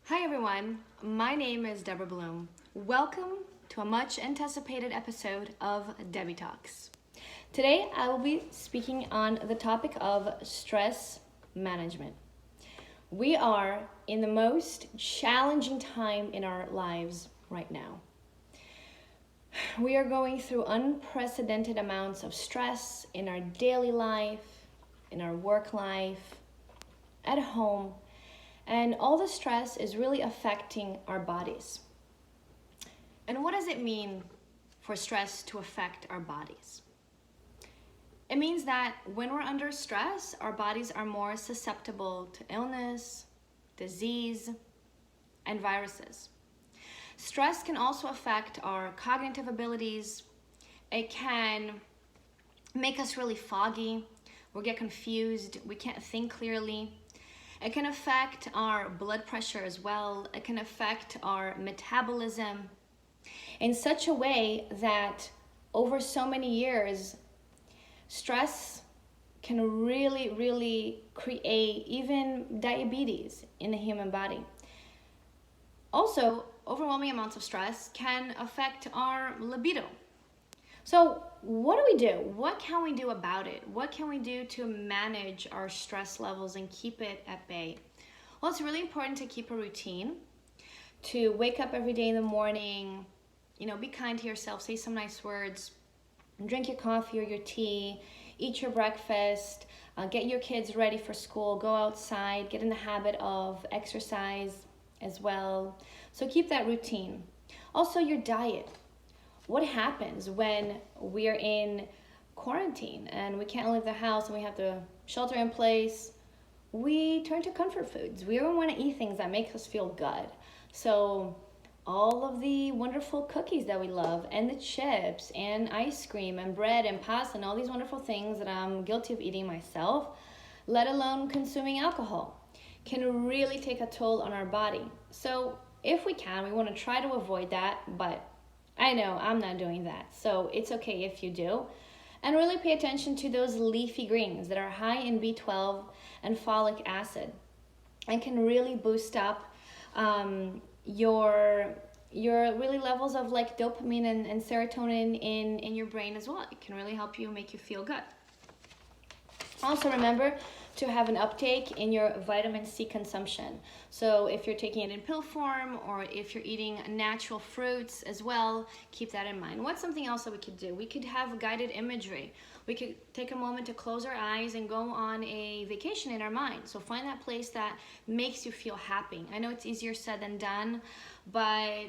Hi everyone, my name is Deborah Bloom. Welcome to a much anticipated episode of Debby Talks. Today I will be speaking on the topic of stress management. We are in the most challenging time in our lives right now. We are going through unprecedented amounts of stress in our daily life, in our work life, at home, and all the stress is really affecting our bodies. And what does it mean for stress to affect our bodies? It means that when we're under stress, our bodies are more susceptible to illness, disease, and viruses. Stress can also affect our cognitive abilities. It can make us really foggy. We'll get confused. We can't think clearly. It can affect our blood pressure as well. It can affect our metabolism in such a way that over so many years, stress can really create even diabetes in the human body. Also, overwhelming amounts of stress can affect our libido. So what do we do? What can we do about it? What can we do to manage our stress levels and keep it at bay? Well, it's really important to keep a routine, to wake up every day in the morning, be kind to yourself, say some nice words, drink your coffee or your tea, eat your breakfast, get your kids ready for school, go outside, get in the habit of exercise as well. So keep that routine. Also, your diet. What happens when we're in quarantine and we can't leave the house and we have to shelter in place? We turn to comfort foods. We want to eat things that make us feel good. So all of the wonderful cookies that we love and the chips and ice cream and bread and pasta and all these wonderful things that I'm guilty of eating myself, let alone consuming alcohol, can really take a toll on our body. So if we can, we want to try to avoid that, but I know I'm not doing that, so it's okay if you do. And really pay attention to those leafy greens that are high in B12 and folic acid and can really boost up your really levels of like dopamine and serotonin in your brain as well. It can really help you, make you feel good. Also remember to have an uptake in your vitamin C consumption. So if you're taking it in pill form or if you're eating natural fruits as well, keep that in mind. What's something else that we could do? We could have guided imagery. We could take a moment to close our eyes and go on a vacation in our mind. So find that place that makes you feel happy. I know it's easier said than done, but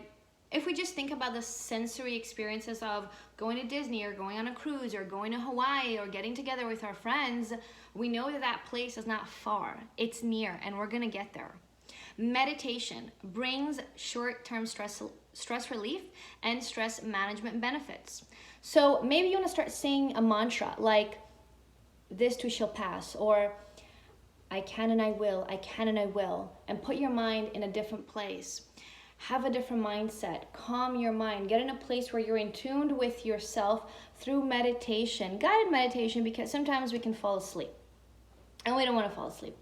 if we just think about the sensory experiences of going to Disney or going on a cruise or going to Hawaii or getting together with our friends, we know that that place is not far. It's near and we're gonna get there. Meditation brings short-term stress relief and stress management benefits. So maybe you wanna start saying a mantra like, this too shall pass, or I can and I will, I can and I will, and put your mind in a different place. Have a different mindset, calm your mind, get in a place where you're in tune with yourself through meditation, guided meditation, because sometimes we can fall asleep and we don't want to fall asleep.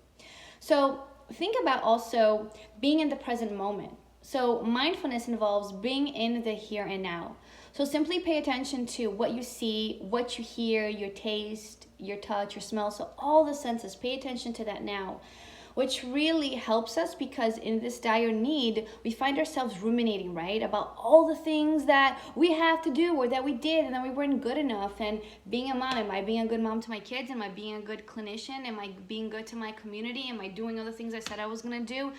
So think about also being in the present moment. So mindfulness involves being in the here and now. So simply pay attention to what you see, what you hear, your taste, your touch, your smell. So all the senses, pay attention to that now, which really helps us because in this dire need, we find ourselves ruminating, right? About all the things that we have to do or that we did and that we weren't good enough. And being a mom, am I being a good mom to my kids? Am I being a good clinician? Am I being good to my community? Am I doing all the things I said I was gonna do?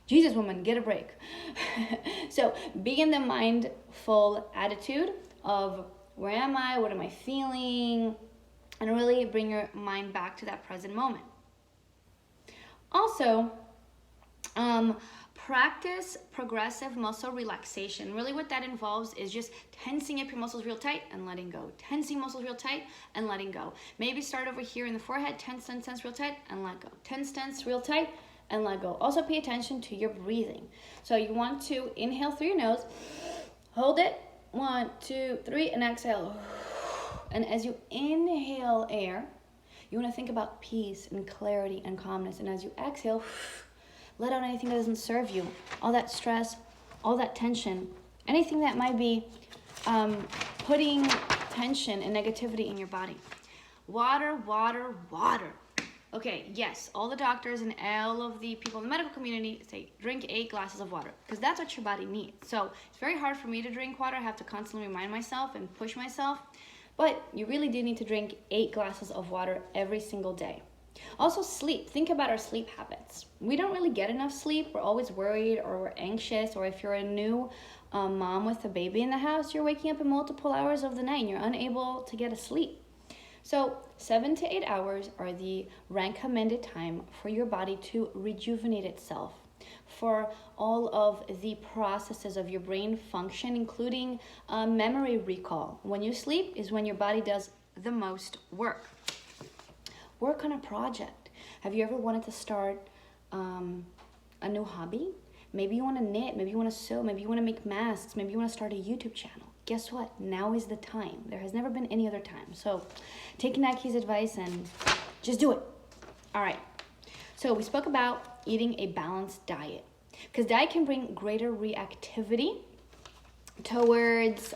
Jesus, woman, get a break. So be in the mindful attitude of where am I? What am I feeling? And really bring your mind back to that present moment. Also, practice progressive muscle relaxation. Really what that involves is just tensing up your muscles real tight and letting go. Tensing muscles real tight and letting go. Maybe start over here in the forehead, tense real tight and let go. Tense real tight and let go. Also pay attention to your breathing. So you want to inhale through your nose, hold it, 1, 2, 3, and exhale. And as you inhale air, you want to think about peace and clarity and calmness. And as you exhale, let out anything that doesn't serve you, all that stress, all that tension, anything that might be putting tension and negativity in your body. Water, water, water. Okay, yes, all the doctors and all of the people in the medical community say drink 8 glasses of water because that's what your body needs. So it's very hard for me to drink water. I have to constantly remind myself and push myself. But you really do need to drink 8 glasses of water every single day. Also, sleep. Think about our sleep habits. We don't really get enough sleep. We're always worried or we're anxious. Or if you're a new mom with a baby in the house, you're waking up in multiple hours of the night and you're unable to get a sleep. So 7 to 8 hours are the recommended time for your body to rejuvenate itself, for all of the processes of your brain function, including memory recall. When you sleep is when your body does the most work. Work on a project. Have you ever wanted to start a new hobby? Maybe you want to knit, maybe you want to sew, maybe you want to make masks, maybe you want to start a YouTube channel. Guess what? Now is the time. There has never been any other time. So take Naki's advice and just do it. All right. So we spoke about eating a balanced diet because diet can bring greater reactivity towards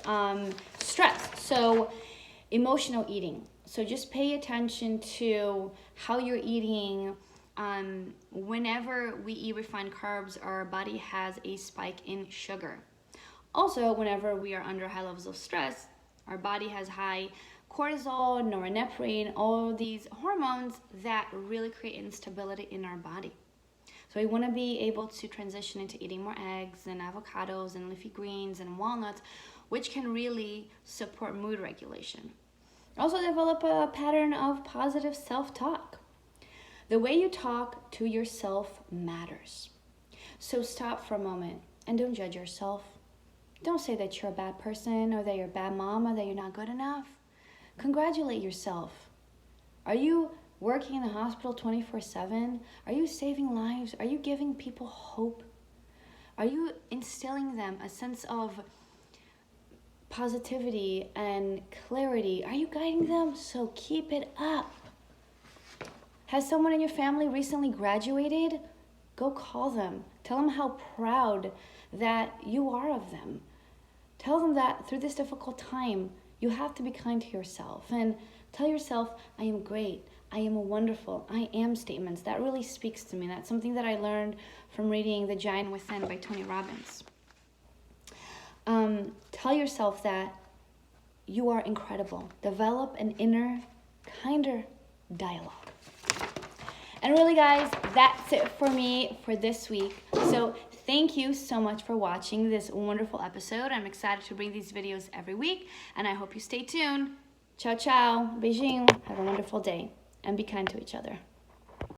stress. So emotional eating. So just pay attention to how you're eating. Whenever we eat refined carbs, our body has a spike in sugar. Also, whenever we are under high levels of stress, our body has high cortisol, norepinephrine, all of these hormones that really create instability in our body. So we want to be able to transition into eating more eggs and avocados and leafy greens and walnuts, which can really support mood regulation. Also develop a pattern of positive self-talk. The way you talk to yourself matters. So stop for a moment and don't judge yourself. Don't say that you're a bad person or that you're a bad mom or that you're not good enough. Congratulate yourself. Are you working in the hospital 24/7? Are you saving lives? Are you giving people hope? Are you instilling them a sense of positivity and clarity? Are you guiding them? So keep it up. Has someone in your family recently graduated? Go call them. Tell them how proud that you are of them. Tell them that through this difficult time, you have to be kind to yourself and tell yourself, I am great, I am wonderful, I am statements. That really speaks to me. That's something that I learned from reading The Giant Within by Tony Robbins. Tell yourself that you are incredible. Develop an inner, kinder dialogue. And really, guys, that's it for me for this week. So thank you so much for watching this wonderful episode. I'm excited to bring these videos every week, and I hope you stay tuned. Ciao, ciao. Beijing. Have a wonderful day, and be kind to each other.